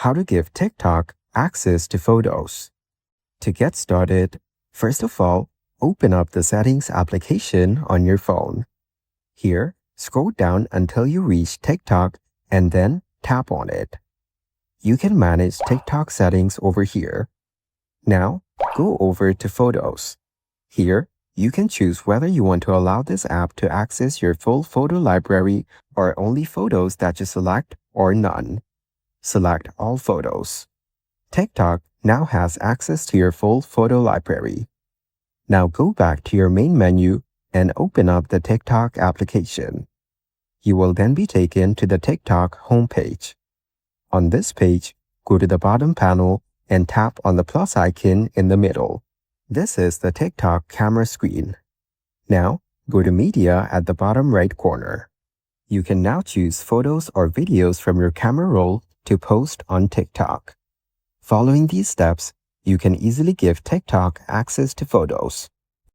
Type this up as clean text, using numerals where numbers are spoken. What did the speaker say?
How to give TikTok access to photos. To get started, first of all, open up the Settings application on your phone. Here, scroll down until you reach TikTok and then tap on it. You can manage TikTok settings over here. Now, go over to Photos. Here, you can choose whether you want to allow this app to access your full photo library or only photos that you select or none. Select all photos. TikTok now has access to your full photo library. Now go back to your main menu and open up the TikTok application. You will then be taken to the TikTok homepage. On this page, go to the bottom panel and tap on the plus icon in the middle. This is the TikTok camera screen. Now, go to Media at the bottom right corner. You can now choose photos or videos from your camera roll to post on TikTok. Following these steps, you can easily give TikTok access to photos.